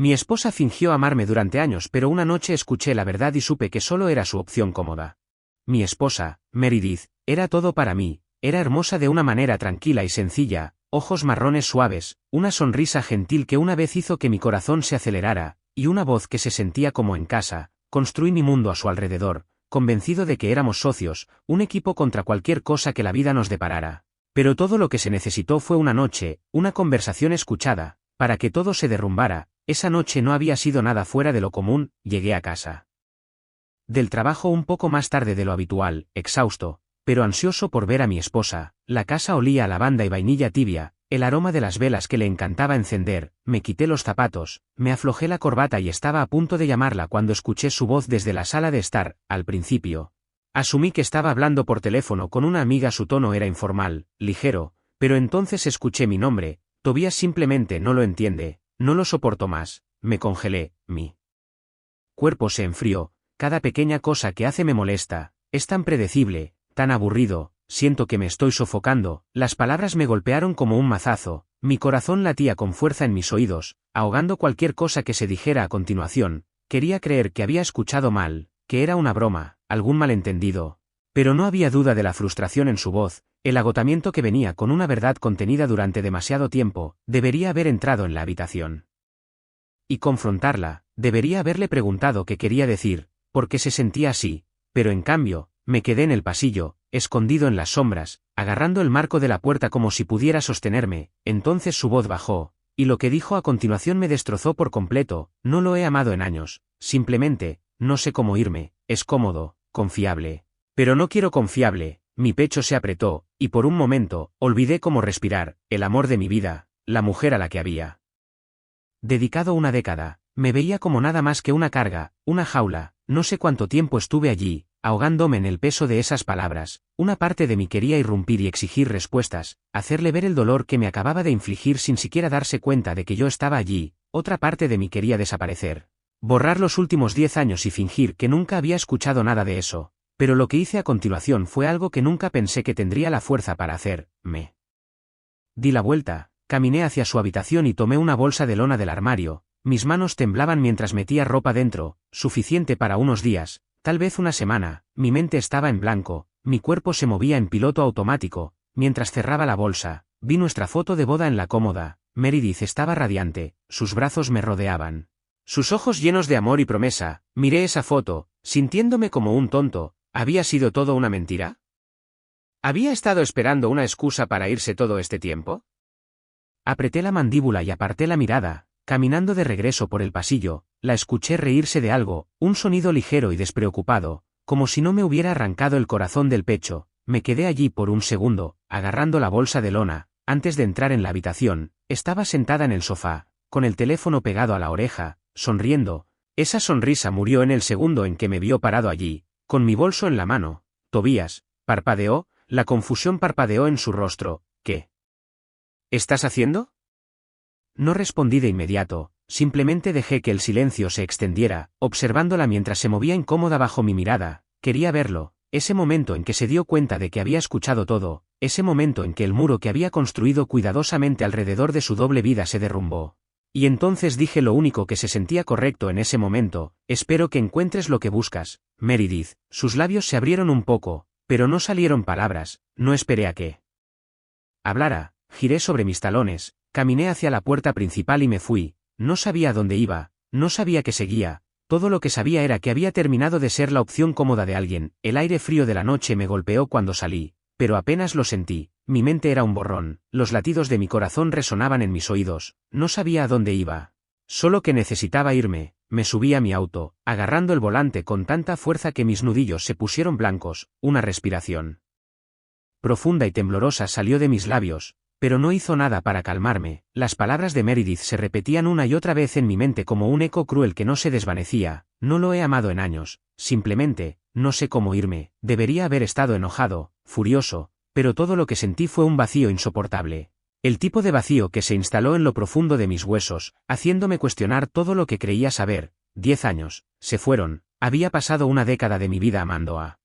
Mi esposa fingió amarme durante años, pero una noche escuché la verdad y supe que solo era su opción cómoda. Mi esposa, Meredith, era todo para mí, era hermosa de una manera tranquila y sencilla, ojos marrones suaves, una sonrisa gentil que una vez hizo que mi corazón se acelerara, y una voz que se sentía como en casa. Construí mi mundo a su alrededor, convencido de que éramos socios, un equipo contra cualquier cosa que la vida nos deparara. Pero todo lo que se necesitó fue una noche, una conversación escuchada, para que todo se derrumbara. Esa noche no había sido nada fuera de lo común. Llegué a casa del trabajo un poco más tarde de lo habitual, exhausto, pero ansioso por ver a mi esposa. La casa olía a lavanda y vainilla tibia, el aroma de las velas que le encantaba encender. Me quité los zapatos, me aflojé la corbata y estaba a punto de llamarla cuando escuché su voz desde la sala de estar. Al principio asumí que estaba hablando por teléfono con una amiga. Su tono era informal, ligero, pero entonces escuché mi nombre. Tobias simplemente no lo entiende, no lo soporto más. Me congelé, mi cuerpo se enfrió. Cada pequeña cosa que hace me molesta, es tan predecible, tan aburrido, siento que me estoy sofocando. Las palabras me golpearon como un mazazo, mi corazón latía con fuerza en mis oídos, ahogando cualquier cosa que se dijera a continuación. Quería creer que había escuchado mal, que era una broma, algún malentendido. Pero no había duda de la frustración en su voz, el agotamiento que venía con una verdad contenida durante demasiado tiempo. Debería haber entrado en la habitación y confrontarla, debería haberle preguntado qué quería decir, por qué se sentía así, pero en cambio, me quedé en el pasillo, escondido en las sombras, agarrando el marco de la puerta como si pudiera sostenerme. Entonces su voz bajó, y lo que dijo a continuación me destrozó por completo. No lo he amado en años, simplemente, no sé cómo irme. Es cómodo, confiable. Pero no quiero confiable. Mi pecho se apretó, y por un momento, olvidé cómo respirar. El amor de mi vida, la mujer a la que había dedicado una década, me veía como nada más que una carga, una jaula. No sé cuánto tiempo estuve allí, ahogándome en el peso de esas palabras. Una parte de mí quería irrumpir y exigir respuestas, hacerle ver el dolor que me acababa de infligir sin siquiera darse cuenta de que yo estaba allí. Otra parte de mí quería desaparecer, borrar los últimos 10 años y fingir que nunca había escuchado nada de eso. Pero lo que hice a continuación fue algo que nunca pensé que tendría la fuerza para hacer. Me di la vuelta, caminé hacia su habitación y tomé una bolsa de lona del armario. Mis manos temblaban mientras metía ropa dentro, suficiente para unos días, tal vez una semana. Mi mente estaba en blanco, mi cuerpo se movía en piloto automático. Mientras cerraba la bolsa, vi nuestra foto de boda en la cómoda. Meredith estaba radiante, sus brazos me rodeaban, sus ojos llenos de amor y promesa. Miré esa foto, sintiéndome como un tonto. ¿Había sido todo una mentira? ¿Había estado esperando una excusa para irse todo este tiempo? Apreté la mandíbula y aparté la mirada. Caminando de regreso por el pasillo, la escuché reírse de algo, un sonido ligero y despreocupado, como si no me hubiera arrancado el corazón del pecho. Me quedé allí por un segundo, agarrando la bolsa de lona. Antes de entrar en la habitación, estaba sentada en el sofá, con el teléfono pegado a la oreja, sonriendo. Esa sonrisa murió en el segundo en que me vio parado allí, con mi bolso en la mano. Tobias, parpadeó, la confusión parpadeó en su rostro. ¿Qué estás haciendo? No respondí de inmediato, simplemente dejé que el silencio se extendiera, observándola mientras se movía incómoda bajo mi mirada. Quería verlo, ese momento en que se dio cuenta de que había escuchado todo, ese momento en que el muro que había construido cuidadosamente alrededor de su doble vida se derrumbó. Y entonces dije lo único que se sentía correcto en ese momento: espero que encuentres lo que buscas, Meredith. Sus labios se abrieron un poco, pero no salieron palabras. No esperé a que hablara, giré sobre mis talones. Caminé hacia la puerta principal y me fui. No sabía a dónde iba, no sabía qué seguía. Todo lo que sabía era que había terminado de ser la opción cómoda de alguien. El aire frío de la noche me golpeó cuando salí, pero apenas lo sentí. Mi mente era un borrón, los latidos de mi corazón resonaban en mis oídos. No sabía a dónde iba, solo que necesitaba irme. Me subí a mi auto, agarrando el volante con tanta fuerza que mis nudillos se pusieron blancos. Una respiración profunda y temblorosa salió de mis labios, pero no hizo nada para calmarme. Las palabras de Meredith se repetían una y otra vez en mi mente como un eco cruel que no se desvanecía. No lo he amado en años, simplemente, no sé cómo irme. Debería haber estado enojado, furioso, pero todo lo que sentí fue un vacío insoportable. El tipo de vacío que se instaló en lo profundo de mis huesos, haciéndome cuestionar todo lo que creía saber. 10 años, se fueron. Había pasado una década de mi vida amando a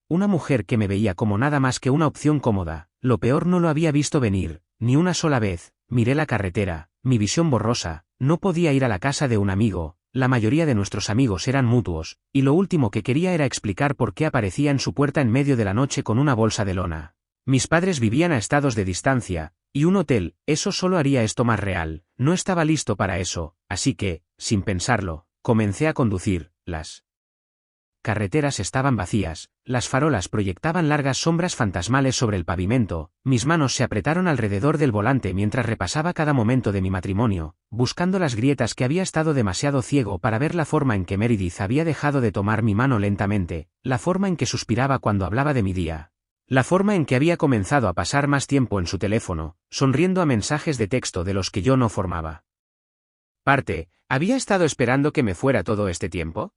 una mujer que me veía como nada más que una opción cómoda. Lo peor no lo había visto venir, ni una sola vez. Miré la carretera, mi visión borrosa, No podía ir a la casa de un amigo, la mayoría de nuestros amigos eran mutuos, y lo último que quería era explicar por qué aparecía en su puerta en medio de la noche con una bolsa de lona. Mis padres vivían a estados de distancia, y un hotel, eso solo haría esto más real. No estaba listo para eso, así que, sin pensarlo, comencé a conducir. Las carreteras estaban vacías, las farolas proyectaban largas sombras fantasmales sobre el pavimento, mis manos se apretaron alrededor del volante mientras repasaba cada momento de mi matrimonio, buscando las grietas que había estado demasiado ciego para ver la forma en que Meredith había dejado de tomar mi mano lentamente, la forma en que suspiraba cuando hablaba de mi día. La forma en que había comenzado a pasar más tiempo en su teléfono, sonriendo a mensajes de texto de los que yo no formaba parte. ¿Había estado esperando que me fuera todo este tiempo?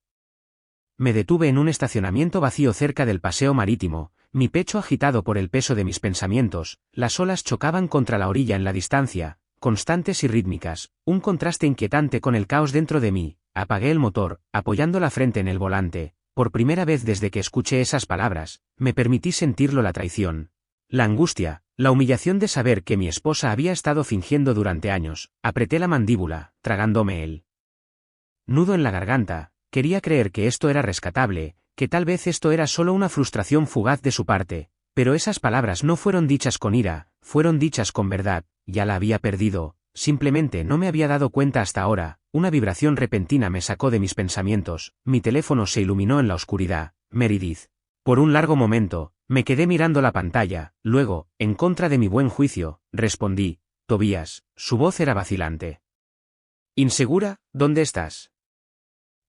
Me detuve en un estacionamiento vacío cerca del paseo marítimo, mi pecho agitado por el peso de mis pensamientos, las olas chocaban contra la orilla en la distancia, constantes y rítmicas, un contraste inquietante con el caos dentro de mí. Apagué el motor, apoyando la frente en el volante. Por primera vez desde que escuché esas palabras, me permití sentirlo: la traición, la angustia, la humillación de saber que mi esposa había estado fingiendo durante años. Apreté la mandíbula, tragándome el nudo en la garganta. Quería creer que esto era rescatable, que tal vez esto era solo una frustración fugaz de su parte, pero esas palabras no fueron dichas con ira, fueron dichas con verdad. Ya la había perdido, simplemente no me había dado cuenta hasta ahora. Una vibración repentina me sacó de mis pensamientos, mi teléfono se iluminó en la oscuridad. Meredith. Por un largo momento, me quedé mirando la pantalla, luego, en contra de mi buen juicio, respondí: Tobías. Su voz era vacilante. ¿Insegura? ¿Dónde estás?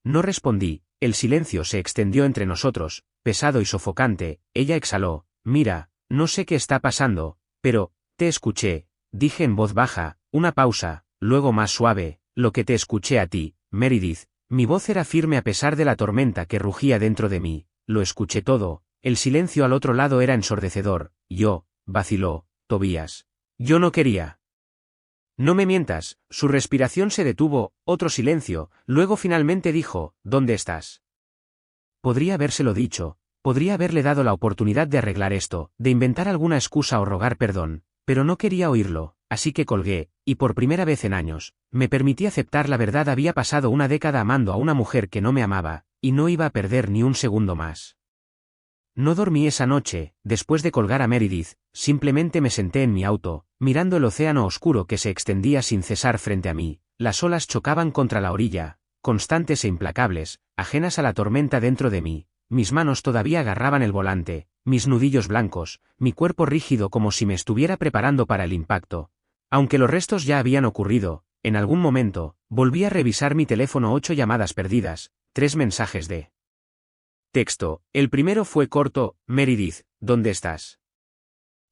No respondí, el silencio se extendió entre nosotros, pesado y sofocante. Ella exhaló: mira, no sé qué está pasando, pero, te escuché, dije en voz baja. Una pausa, luego más suave: lo que te escuché a ti, Meredith. Mi voz era firme a pesar de la tormenta que rugía dentro de mí. Lo escuché todo. El silencio al otro lado era ensordecedor. Vaciló, Tobías. Yo no quería. No me mientas. Su respiración se detuvo, otro silencio, luego finalmente dijo: ¿dónde estás? Podría habérselo dicho, podría haberle dado la oportunidad de arreglar esto, de inventar alguna excusa o rogar perdón, pero no quería oírlo, así que colgué, y por primera vez en años, me permití aceptar la verdad. Había pasado una década amando a una mujer que no me amaba, y no iba a perder ni un segundo más. No dormí esa noche. Después de colgar a Meredith, simplemente me senté en mi auto, mirando el océano oscuro que se extendía sin cesar frente a mí. Las olas chocaban contra la orilla, constantes e implacables, ajenas a la tormenta dentro de mí. Mis manos todavía agarraban el volante, mis nudillos blancos, mi cuerpo rígido como si me estuviera preparando para el impacto. Aunque los restos ya habían ocurrido, en algún momento, volví a revisar mi teléfono: 8 llamadas perdidas, 3 mensajes de texto. El primero fue corto: Meredith, ¿dónde estás?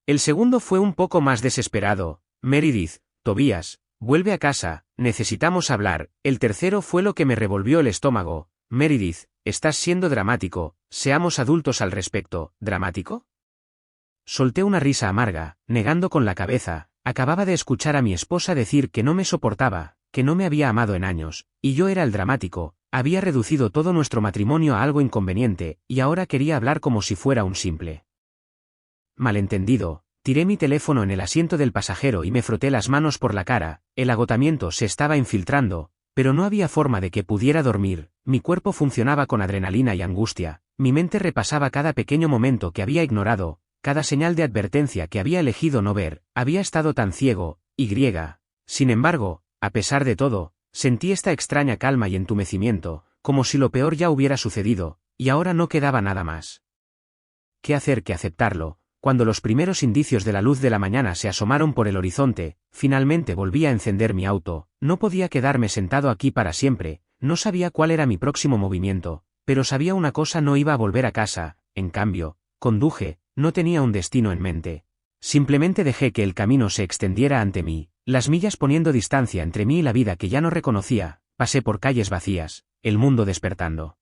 El segundo fue un poco más desesperado: Meredith, Tobías, vuelve a casa, necesitamos hablar. El tercero fue lo que me revolvió el estómago: Meredith, estás siendo dramático, seamos adultos al respecto. ¿Dramático? Solté una risa amarga, negando con la cabeza. Acababa de escuchar a mi esposa decir que no me soportaba, que no me había amado en años, y yo era el dramático. Había reducido todo nuestro matrimonio a algo inconveniente, y ahora quería hablar como si fuera un simple malentendido. Tiré mi teléfono en el asiento del pasajero y me froté las manos por la cara. El agotamiento se estaba infiltrando, pero no había forma de que pudiera dormir. Mi cuerpo funcionaba con adrenalina y angustia, mi mente repasaba cada pequeño momento que había ignorado, cada señal de advertencia que había elegido no ver. Había estado tan ciego. Sin embargo, a pesar de todo, sentí esta extraña calma y entumecimiento, como si lo peor ya hubiera sucedido, y ahora no quedaba nada más que hacer que aceptarlo. Cuando los primeros indicios de la luz de la mañana se asomaron por el horizonte, finalmente volví a encender mi auto. No podía quedarme sentado aquí para siempre, no sabía cuál era mi próximo movimiento, pero sabía una cosa: no iba a volver a casa. En cambio, conduje, no tenía un destino en mente. Simplemente dejé que el camino se extendiera ante mí, las millas poniendo distancia entre mí y la vida que ya no reconocía. Pasé por calles vacías, el mundo despertando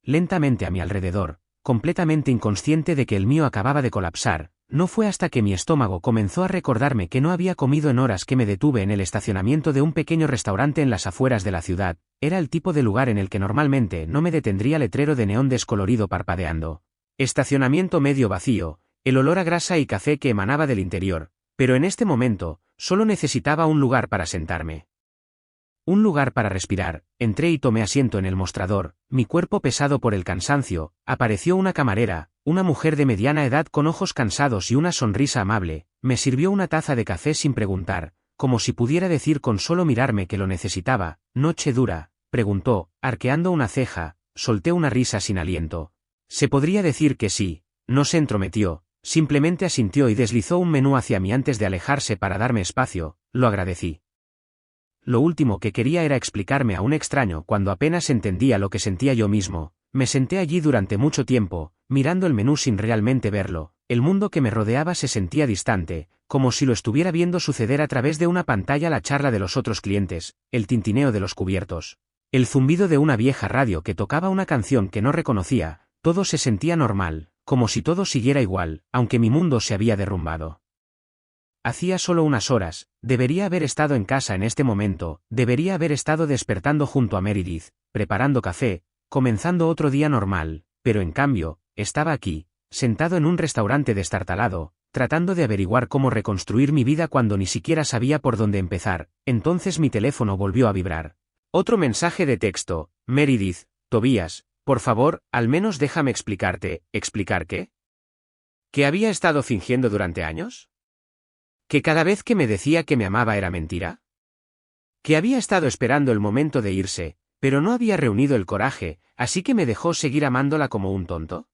lentamente a mi alrededor, completamente inconsciente de que el mío acababa de colapsar. No fue hasta que mi estómago comenzó a recordarme que no había comido en horas que me detuve en el estacionamiento de un pequeño restaurante en las afueras de la ciudad. Era el tipo de lugar en el que normalmente no me detendría: letrero de neón descolorido parpadeando. Estacionamiento medio vacío, el olor a grasa y café que emanaba del interior, pero en este momento, solo necesitaba un lugar para sentarme. Un lugar para respirar. Entré y tomé asiento en el mostrador, mi cuerpo pesado por el cansancio. Apareció una camarera, una mujer de mediana edad con ojos cansados y una sonrisa amable. Me sirvió una taza de café sin preguntar, como si pudiera decir con solo mirarme que lo necesitaba. ¿Noche dura?, preguntó, arqueando una ceja. Solté una risa sin aliento. Se podría decir que sí. No se entrometió, simplemente asintió y deslizó un menú hacia mí antes de alejarse para darme espacio. Lo agradecí. Lo último que quería era explicarme a un extraño cuando apenas entendía lo que sentía yo mismo. Me senté allí durante mucho tiempo, mirando el menú sin realmente verlo. El mundo que me rodeaba se sentía distante, como si lo estuviera viendo suceder a través de una pantalla. La charla de los otros clientes, el tintineo de los cubiertos, el zumbido de una vieja radio que tocaba una canción que no reconocía, todo se sentía normal, como si todo siguiera igual, aunque mi mundo se había derrumbado. Hacía solo unas horas, debería haber estado en casa en este momento, debería haber estado despertando junto a Meredith, preparando café, comenzando otro día normal, pero en cambio, estaba aquí, sentado en un restaurante destartalado, tratando de averiguar cómo reconstruir mi vida cuando ni siquiera sabía por dónde empezar. Entonces mi teléfono volvió a vibrar. Otro mensaje de texto. Meredith, Tobías, por favor, al menos déjame explicarte. ¿Explicar qué? ¿Que había estado fingiendo durante años? ¿Que cada vez que me decía que me amaba era mentira? ¿Que había estado esperando el momento de irse, pero no había reunido el coraje, así que me dejó seguir amándola como un tonto?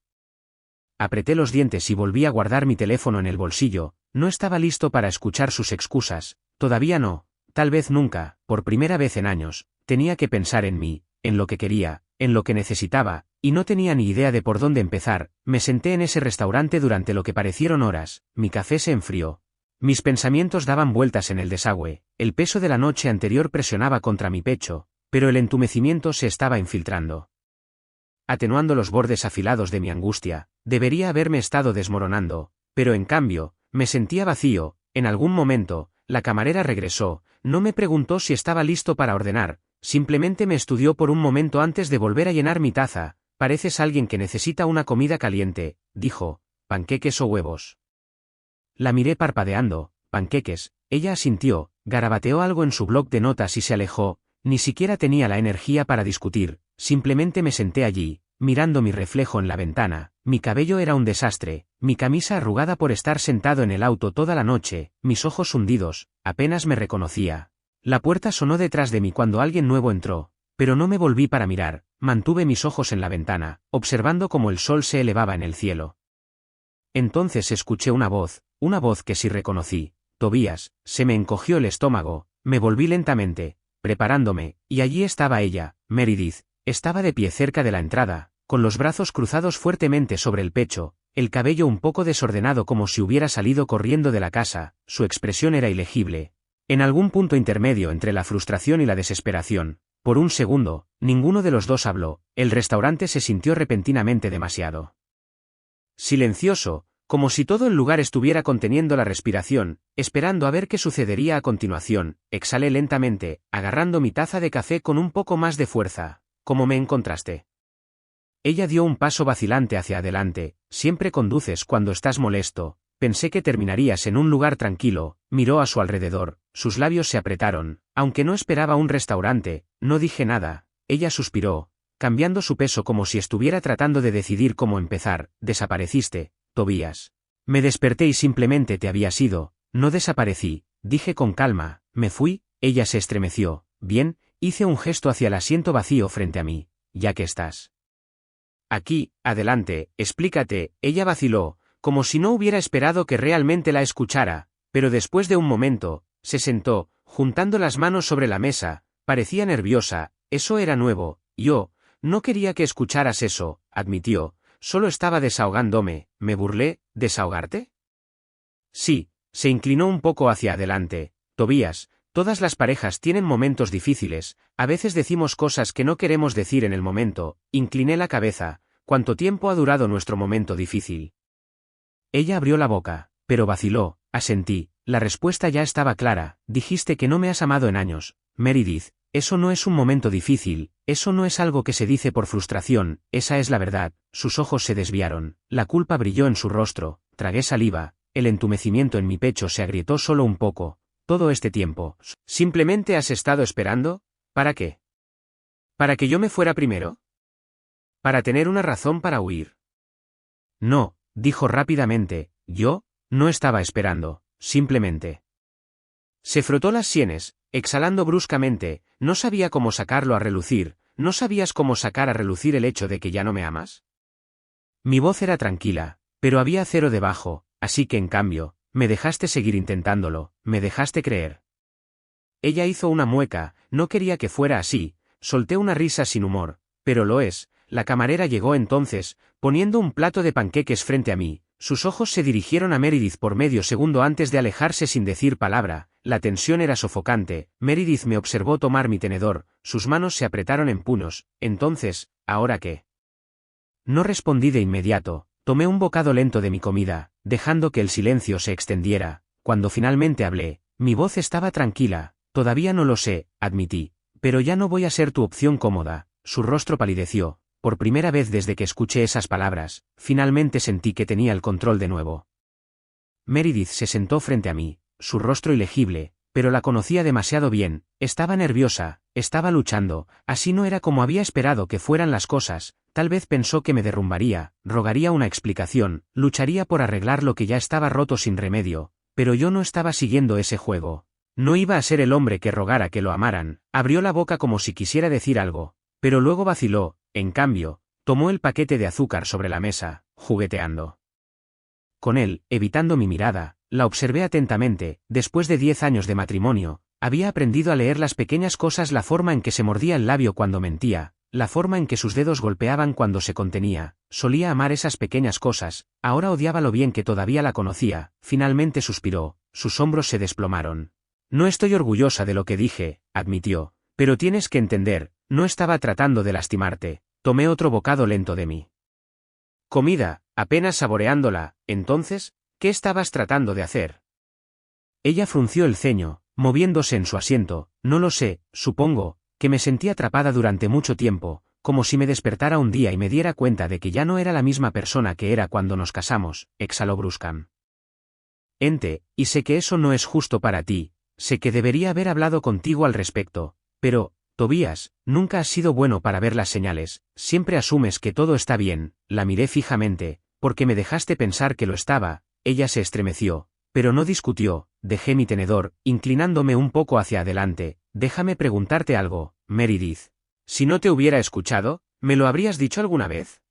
Apreté los dientes y volví a guardar mi teléfono en el bolsillo. No estaba listo para escuchar sus excusas. Todavía no, tal vez nunca, por primera vez en años. Tenía que pensar en mí, en lo que quería, en lo que necesitaba, y no tenía ni idea de por dónde empezar. Me senté en ese restaurante durante lo que parecieron horas. Mi café se enfrió. Mis pensamientos daban vueltas en el desagüe. El peso de la noche anterior presionaba contra mi pecho, pero el entumecimiento se estaba infiltrando, atenuando los bordes afilados de mi angustia. Debería haberme estado desmoronando, pero en cambio, me sentía vacío. En algún momento, la camarera regresó. No me preguntó si estaba listo para ordenar, simplemente me estudió por un momento antes de volver a llenar mi taza. Pareces alguien que necesita una comida caliente, dijo. ¿Panqueques o huevos? La miré parpadeando. Panqueques. Ella asintió, garabateó algo en su bloc de notas y se alejó. Ni siquiera tenía la energía para discutir, simplemente me senté allí, mirando mi reflejo en la ventana. Mi cabello era un desastre, mi camisa arrugada por estar sentado en el auto toda la noche, mis ojos hundidos, apenas me reconocía. La puerta sonó detrás de mí cuando alguien nuevo entró, pero no me volví para mirar. Mantuve mis ojos en la ventana, observando cómo el sol se elevaba en el cielo. Entonces escuché una voz que sí reconocí. Tobías. Se me encogió el estómago, me volví lentamente, preparándome, y allí estaba ella, Meredith. Estaba de pie cerca de la entrada, con los brazos cruzados fuertemente sobre el pecho, el cabello un poco desordenado como si hubiera salido corriendo de la casa. Su expresión era ilegible, en algún punto intermedio entre la frustración y la desesperación. Por un segundo, ninguno de los dos habló. El restaurante se sintió repentinamente demasiado silencioso, como si todo el lugar estuviera conteniendo la respiración, esperando a ver qué sucedería a continuación. Exhalé lentamente, agarrando mi taza de café con un poco más de fuerza. ¿Cómo me encontraste? Ella dio un paso vacilante hacia adelante. Siempre conduces cuando estás molesto. Pensé que terminarías en un lugar tranquilo. Miró a su alrededor, sus labios se apretaron. Aunque no esperaba un restaurante, no dije nada. Ella suspiró, cambiando su peso como si estuviera tratando de decidir cómo empezar. Desapareciste, Tobías. Me desperté y simplemente te habías ido. No desaparecí, dije con calma. Me fui. Ella se estremeció. Bien, hice un gesto hacia el asiento vacío frente a mí. Ya que estás aquí, adelante, explícate. Ella vaciló, como si no hubiera esperado que realmente la escuchara, pero después de un momento, se sentó, juntando las manos sobre la mesa. Parecía nerviosa. Eso era nuevo. Yo no quería que escucharas eso, admitió. Solo estaba desahogándome. Me burlé. ¿Desahogarte? Sí. Se inclinó un poco hacia adelante. Tobías, todas las parejas tienen momentos difíciles. A veces decimos cosas que no queremos decir en el momento. Incliné la cabeza. ¿Cuánto tiempo ha durado nuestro momento difícil? Ella abrió la boca, pero vaciló. Asentí. La respuesta ya estaba clara. Dijiste que no me has amado en años. Meredith, eso no es un momento difícil. Eso no es algo que se dice por frustración. Esa es la verdad. Sus ojos se desviaron. La culpa brilló en su rostro. Tragué saliva. El entumecimiento en mi pecho se agrietó solo un poco. Todo este tiempo, ¿simplemente has estado esperando? ¿Para qué? ¿Para que yo me fuera primero? ¿Para tener una razón para huir? No, dijo rápidamente, yo no estaba esperando, simplemente. Se frotó las sienes, exhalando bruscamente, no sabía cómo sacarlo a relucir. ¿No sabías cómo sacar a relucir el hecho de que ya no me amas? Mi voz era tranquila, pero había acero debajo, así que en cambio, me dejaste seguir intentándolo, me dejaste creer. Ella hizo una mueca, no quería que fuera así, solté una risa sin humor, pero lo es. La camarera llegó entonces, poniendo un plato de panqueques frente a mí. Sus ojos se dirigieron a Meredith por medio segundo antes de alejarse sin decir palabra. La tensión era sofocante. Meredith me observó tomar mi tenedor, sus manos se apretaron en puños. Entonces, ¿ahora qué? No respondí de inmediato. Tomé un bocado lento de mi comida, dejando que el silencio se extendiera. Cuando finalmente hablé, mi voz estaba tranquila. Todavía no lo sé, admití, pero ya no voy a ser tu opción cómoda. Su rostro palideció. Por primera vez desde que escuché esas palabras, finalmente sentí que tenía el control de nuevo. Meredith se sentó frente a mí, su rostro ilegible, pero la conocía demasiado bien. Estaba nerviosa, estaba luchando, así no era como había esperado que fueran las cosas. Tal vez pensó que me derrumbaría, rogaría una explicación, lucharía por arreglar lo que ya estaba roto sin remedio, pero yo no estaba siguiendo ese juego. No iba a ser el hombre que rogara que lo amaran. Abrió la boca como si quisiera decir algo, pero luego vaciló. En cambio, tomó el paquete de azúcar sobre la mesa, jugueteando con él, evitando mi mirada. La observé atentamente. Después de 10 años de matrimonio, había aprendido a leer las pequeñas cosas, la forma en que se mordía el labio cuando mentía, la forma en que sus dedos golpeaban cuando se contenía. Solía amar esas pequeñas cosas, ahora odiaba lo bien que todavía la conocía. Finalmente suspiró, sus hombros se desplomaron. No estoy orgullosa de lo que dije, admitió, pero tienes que entender, no estaba tratando de lastimarte. Tomé otro bocado lento de mi comida, apenas saboreándola. Entonces, ¿qué estabas tratando de hacer? Ella frunció el ceño, moviéndose en su asiento. No lo sé, supongo, que me sentí atrapada durante mucho tiempo, como si me despertara un día y me diera cuenta de que ya no era la misma persona que era cuando nos casamos, exhaló bruscamente. Y sé que eso no es justo para ti, sé que debería haber hablado contigo al respecto, pero, Tobías, nunca has sido bueno para ver las señales, siempre asumes que todo está bien. La miré fijamente, porque me dejaste pensar que lo estaba. Ella se estremeció, pero no discutió. Dejé mi tenedor, inclinándome un poco hacia adelante. Déjame preguntarte algo, Meredith. Si no te hubiera escuchado, ¿me lo habrías dicho alguna vez?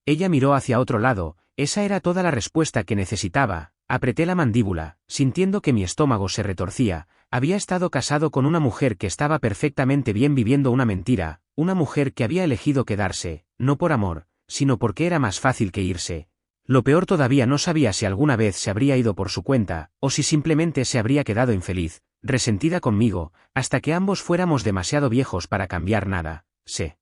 Ella miró hacia otro lado. Esa era toda la respuesta que necesitaba. Apreté la mandíbula, sintiendo que mi estómago se retorcía. Había estado casado con una mujer que estaba perfectamente bien viviendo una mentira, una mujer que había elegido quedarse, no por amor, sino porque era más fácil que irse. Lo peor todavía, no sabía si alguna vez se habría ido por su cuenta, o si simplemente se habría quedado infeliz, resentida conmigo, hasta que ambos fuéramos demasiado viejos para cambiar nada. Se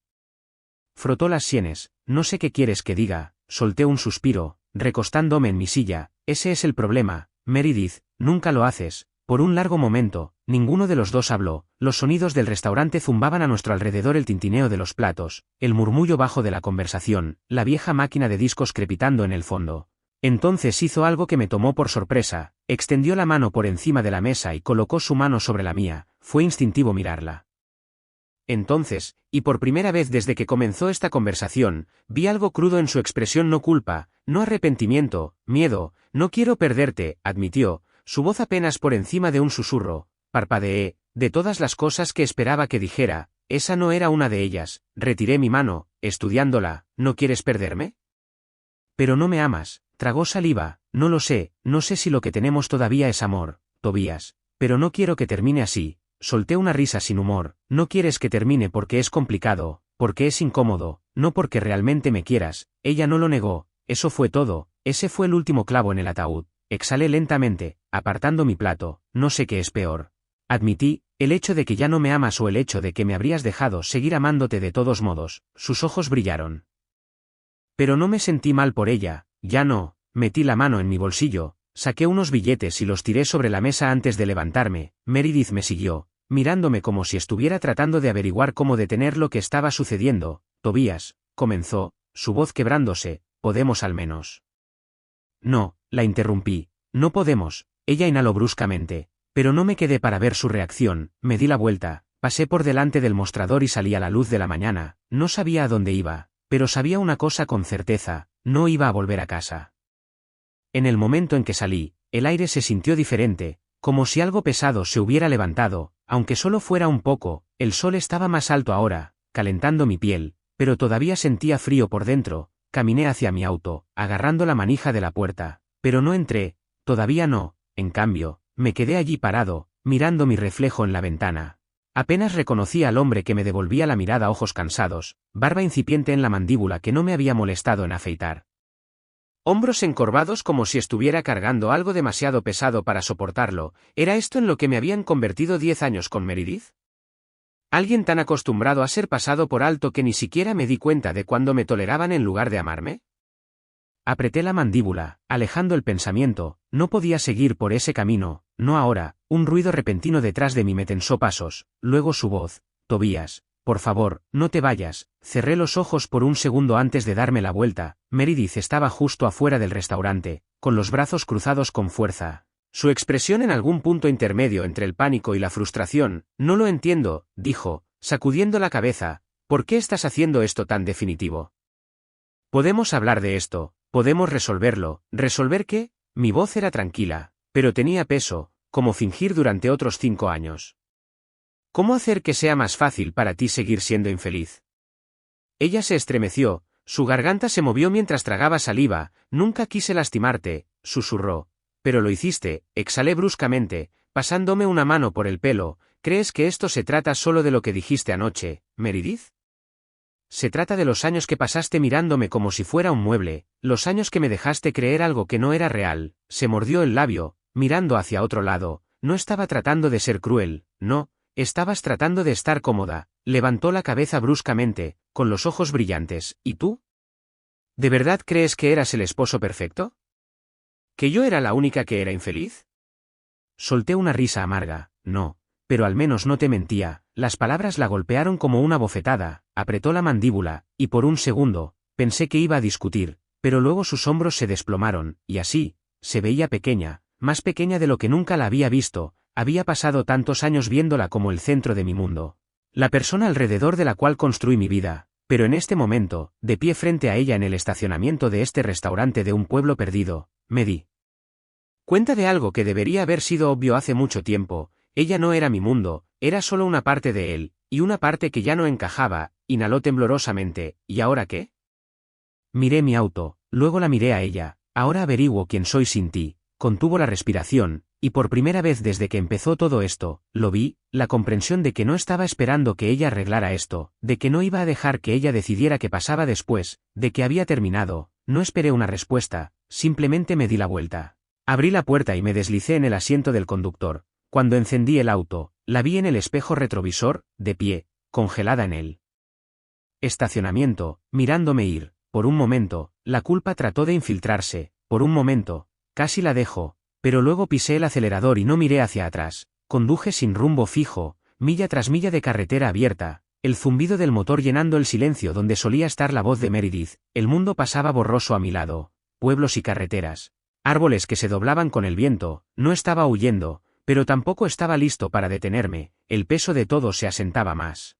frotó las sienes. No sé qué quieres que diga. Solté un suspiro, recostándome en mi silla. Ese es el problema, Meredith, nunca lo haces. Por un largo momento, ninguno de los dos habló. Los sonidos del restaurante zumbaban a nuestro alrededor, el tintineo de los platos, el murmullo bajo de la conversación, la vieja máquina de discos crepitando en el fondo. Entonces hizo algo que me tomó por sorpresa. Extendió la mano por encima de la mesa y colocó su mano sobre la mía. Fue instintivo mirarla. Entonces, y por primera vez desde que comenzó esta conversación, vi algo crudo en su expresión, no culpa, no arrepentimiento, miedo. No quiero perderte, admitió, su voz apenas por encima de un susurro. Parpadeé. De todas las cosas que esperaba que dijera, esa no era una de ellas. Retiré mi mano, estudiándola. ¿No quieres perderme? Pero no me amas. Tragó saliva. No lo sé, no sé si lo que tenemos todavía es amor, Tobías, pero no quiero que termine así. Solté una risa sin humor. No quieres que termine porque es complicado, porque es incómodo, no porque realmente me quieras. Ella no lo negó. Eso fue todo. Ese fue el último clavo en el ataúd. Exhalé lentamente, apartando mi plato. No sé qué es peor. Admití, el hecho de que ya no me amas o el hecho de que me habrías dejado seguir amándote de todos modos. Sus ojos brillaron. Pero no me sentí mal por ella, ya no. Metí la mano en mi bolsillo, saqué unos billetes y los tiré sobre la mesa antes de levantarme. Meredith me siguió, mirándome como si estuviera tratando de averiguar cómo detener lo que estaba sucediendo. Tobías, comenzó, su voz quebrándose, ¿podemos al menos? No, la interrumpí. No podemos. Ella inhaló bruscamente, pero no me quedé para ver su reacción. Me di la vuelta, Pasé por delante del mostrador y salí a la luz de la mañana. No sabía a dónde iba, pero sabía una cosa con certeza: no iba a volver a casa. En el momento en que salí, el aire se sintió diferente, como si algo pesado se hubiera levantado, aunque solo fuera un poco. El sol estaba más alto ahora, calentando mi piel, pero todavía sentía frío por dentro. Caminé hacia mi auto, agarrando la manija de la puerta, pero no entré, todavía no. En cambio, me quedé allí parado, mirando mi reflejo en la ventana. Apenas reconocí al hombre que me devolvía la mirada, ojos cansados, barba incipiente en la mandíbula que no me había molestado en afeitar. Hombros encorvados como si estuviera cargando algo demasiado pesado para soportarlo. ¿Era esto en lo que me habían convertido 10 años con Meredith? ¿Alguien tan acostumbrado a ser pasado por alto que ni siquiera me di cuenta de cuándo me toleraban en lugar de amarme? Apreté la mandíbula, alejando el pensamiento. No podía seguir por ese camino, no ahora. Un ruido repentino detrás de mí me tensó pasos, luego su voz: Tobías, por favor, no te vayas. Cerré los ojos por un segundo antes de darme la vuelta. Meredith estaba justo afuera del restaurante, con los brazos cruzados con fuerza. Su expresión en algún punto intermedio entre el pánico y la frustración. No lo entiendo, dijo, sacudiendo la cabeza. ¿Por qué estás haciendo esto tan definitivo? Podemos hablar de esto, podemos resolverlo. ¿Resolver qué? Mi voz era tranquila, pero tenía peso, como fingir durante otros 5 años. ¿Cómo hacer que sea más fácil para ti seguir siendo infeliz? Ella se estremeció, su garganta se movió mientras tragaba saliva. Nunca quise lastimarte, susurró. Pero lo hiciste, exhalé bruscamente, pasándome una mano por el pelo. ¿Crees que esto se trata solo de lo que dijiste anoche, Meredith? Se trata de los años que pasaste mirándome como si fuera un mueble, los años que me dejaste creer algo que no era real. Se mordió el labio, mirando hacia otro lado. No estaba tratando de ser cruel, no, estabas tratando de estar cómoda. Levantó la cabeza bruscamente, con los ojos brillantes. ¿Y tú? ¿De verdad crees que eras el esposo perfecto? ¿Que yo era la única que era infeliz? Solté una risa amarga. No, pero al menos no te mentía. Las palabras la golpearon como una bofetada. Apretó la mandíbula, y por un segundo, pensé que iba a discutir, pero luego sus hombros se desplomaron, y así, se veía pequeña, más pequeña de lo que nunca la había visto. Había pasado tantos años viéndola como el centro de mi mundo, la persona alrededor de la cual construí mi vida. Pero en este momento, de pie frente a ella en el estacionamiento de este restaurante de un pueblo perdido, me di cuenta de algo que debería haber sido obvio hace mucho tiempo. Ella no era mi mundo, era solo una parte de él, y una parte que ya no encajaba. Inhaló temblorosamente. ¿Y ahora qué? Miré mi auto, luego la miré a ella. Ahora averiguo quién soy sin ti. Contuvo la respiración, y por primera vez desde que empezó todo esto, lo vi, la comprensión de que no estaba esperando que ella arreglara esto, de que no iba a dejar que ella decidiera qué pasaba después, de que había terminado. No esperé una respuesta, simplemente me di la vuelta. Abrí la puerta y me deslicé en el asiento del conductor. Cuando encendí el auto, la vi en el espejo retrovisor, de pie, congelada en el estacionamiento, mirándome ir. Por un momento, la culpa trató de infiltrarse. Por un momento, casi la dejo, pero luego pisé el acelerador y no miré hacia atrás. Conduje sin rumbo fijo, milla tras milla de carretera abierta, el zumbido del motor llenando el silencio donde solía estar la voz de Meredith. El mundo pasaba borroso a mi lado, pueblos y carreteras, árboles que se doblaban con el viento. No estaba huyendo, pero tampoco estaba listo para detenerme. El peso de todo se asentaba más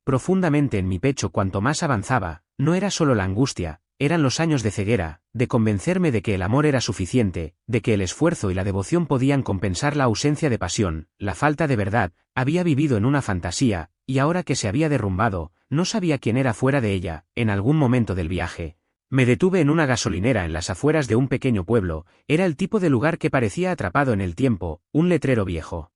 profundamente en mi pecho cuanto más avanzaba. No era solo la angustia, eran los años de ceguera, de convencerme de que el amor era suficiente, de que el esfuerzo y la devoción podían compensar la ausencia de pasión, la falta de verdad. Había vivido en una fantasía, y ahora que se había derrumbado, no sabía quién era fuera de ella. En algún momento del viaje, me detuve en una gasolinera en las afueras de un pequeño pueblo. Era el tipo de lugar que parecía atrapado en el tiempo, un letrero viejo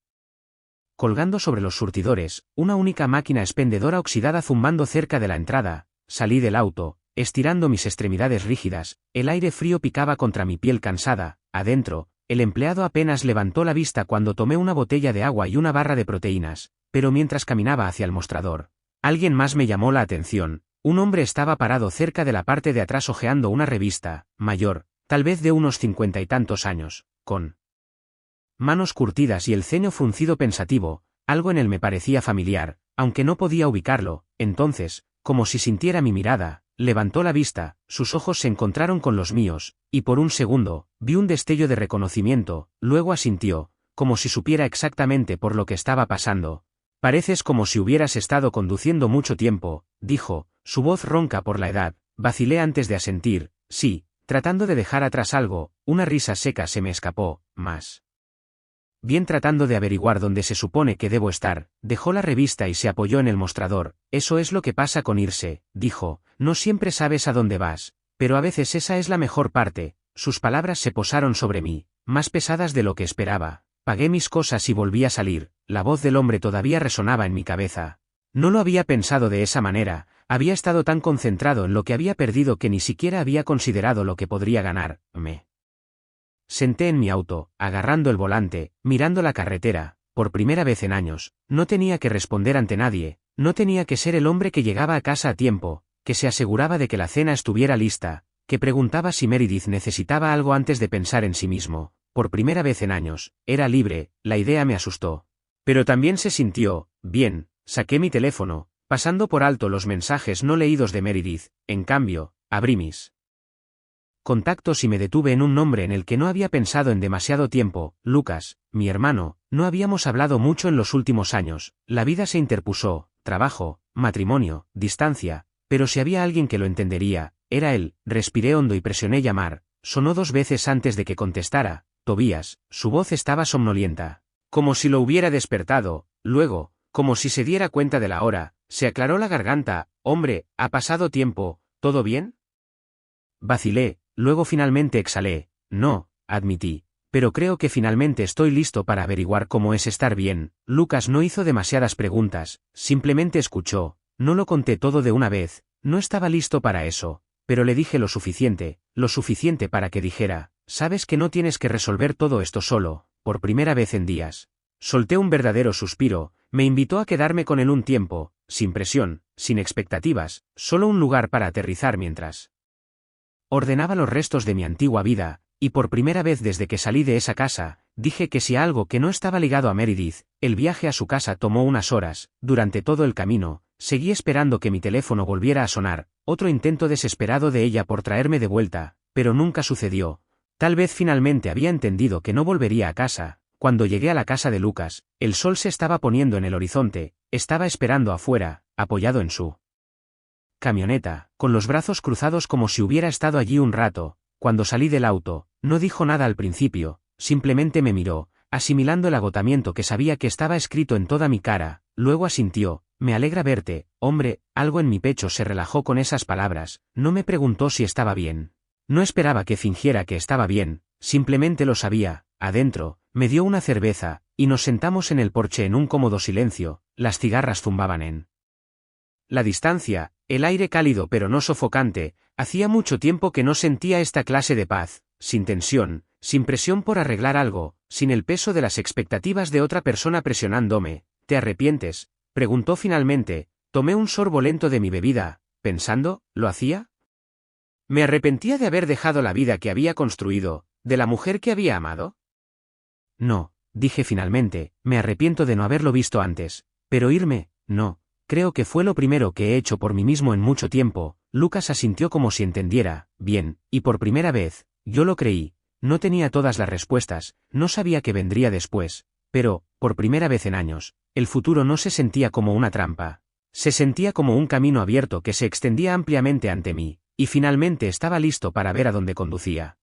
colgando sobre los surtidores, una única máquina expendedora oxidada zumbando cerca de la entrada. Salí del auto, estirando mis extremidades rígidas. El aire frío picaba contra mi piel cansada. Adentro, el empleado apenas levantó la vista cuando tomé una botella de agua y una barra de proteínas, pero mientras caminaba hacia el mostrador, alguien más me llamó la atención. Un hombre estaba parado cerca de la parte de atrás hojeando una revista, mayor, tal vez de unos 50 y tantos años, con manos curtidas y el ceño fruncido pensativo. Algo en él me parecía familiar, aunque no podía ubicarlo. Entonces, como si sintiera mi mirada, levantó la vista, sus ojos se encontraron con los míos, y por un segundo, vi un destello de reconocimiento. Luego asintió, como si supiera exactamente por lo que estaba pasando. Pareces como si hubieras estado conduciendo mucho tiempo, dijo, su voz ronca por la edad. Vacilé antes de asentir, sí, tratando de dejar atrás algo, una risa seca se me escapó, más bien tratando de averiguar dónde se supone que debo estar. Dejó la revista y se apoyó en el mostrador. Eso es lo que pasa con irse, dijo, no siempre sabes a dónde vas, pero a veces esa es la mejor parte. Sus palabras se posaron sobre mí, más pesadas de lo que esperaba. Pagué mis cosas y volví a salir. La voz del hombre todavía resonaba en mi cabeza. No lo había pensado de esa manera, había estado tan concentrado en lo que había perdido que ni siquiera había considerado lo que podría ganar. Me senté en mi auto, agarrando el volante, mirando la carretera. Por primera vez en años, no tenía que responder ante nadie, no tenía que ser el hombre que llegaba a casa a tiempo, que se aseguraba de que la cena estuviera lista, que preguntaba si Meredith necesitaba algo antes de pensar en sí mismo. Por primera vez en años, era libre. La idea me asustó. Pero también se sintió bien. Saqué mi teléfono, pasando por alto los mensajes no leídos de Meredith. En cambio, abrí mis contactos y me detuve en un nombre en el que no había pensado en demasiado tiempo. Lucas, mi hermano. No habíamos hablado mucho en los últimos años. La vida se interpuso, trabajo, matrimonio, distancia, pero si había alguien que lo entendería, era él. Respiré hondo y presioné llamar. Sonó 2 veces antes de que contestara. Tobías. Su voz estaba somnolienta, como si lo hubiera despertado. Luego, como si se diera cuenta de la hora, se aclaró la garganta. Hombre, ha pasado tiempo, ¿todo bien? Vacilé, luego finalmente exhalé. No, admití, pero creo que finalmente estoy listo para averiguar cómo es estar bien. Lucas no hizo demasiadas preguntas, simplemente escuchó. No lo conté todo de una vez, no estaba listo para eso, pero le dije lo suficiente para que dijera, sabes que no tienes que resolver todo esto solo. Por primera vez en días, solté un verdadero suspiro. Me invitó a quedarme con él un tiempo, sin presión, sin expectativas, solo un lugar para aterrizar mientras ordenaba los restos de mi antigua vida, y por primera vez desde que salí de esa casa, dije que si algo que no estaba ligado a Meredith. El viaje a su casa tomó unas horas. Durante todo el camino, seguí esperando que mi teléfono volviera a sonar, otro intento desesperado de ella por traerme de vuelta, pero nunca sucedió. Tal vez finalmente había entendido que no volvería a casa. Cuando llegué a la casa de Lucas, el sol se estaba poniendo en el horizonte. Estaba esperando afuera, apoyado en su camioneta, con los brazos cruzados como si hubiera estado allí un rato. Cuando salí del auto, no dijo nada al principio, simplemente me miró, asimilando el agotamiento que sabía que estaba escrito en toda mi cara. Luego asintió. Me alegra verte, hombre. Algo en mi pecho se relajó con esas palabras. No me preguntó si estaba bien. No esperaba que fingiera que estaba bien, simplemente lo sabía. Adentro, me dio una cerveza, y nos sentamos en el porche en un cómodo silencio. Las cigarras zumbaban en la distancia, el aire cálido pero no sofocante. Hacía mucho tiempo que no sentía esta clase de paz, sin tensión, sin presión por arreglar algo, sin el peso de las expectativas de otra persona presionándome. ¿Te arrepientes?, preguntó finalmente. Tomé un sorbo lento de mi bebida, pensando, ¿lo hacía? ¿Me arrepentía de haber dejado la vida que había construido, de la mujer que había amado? No, dije finalmente, me arrepiento de no haberlo visto antes, pero irme, no. Creo que fue lo primero que he hecho por mí mismo en mucho tiempo. Lucas asintió como si entendiera. Bien, y por primera vez, yo lo creí. No tenía todas las respuestas, no sabía qué vendría después, pero, por primera vez en años, el futuro no se sentía como una trampa. Se sentía como un camino abierto que se extendía ampliamente ante mí, y finalmente estaba listo para ver a dónde conducía.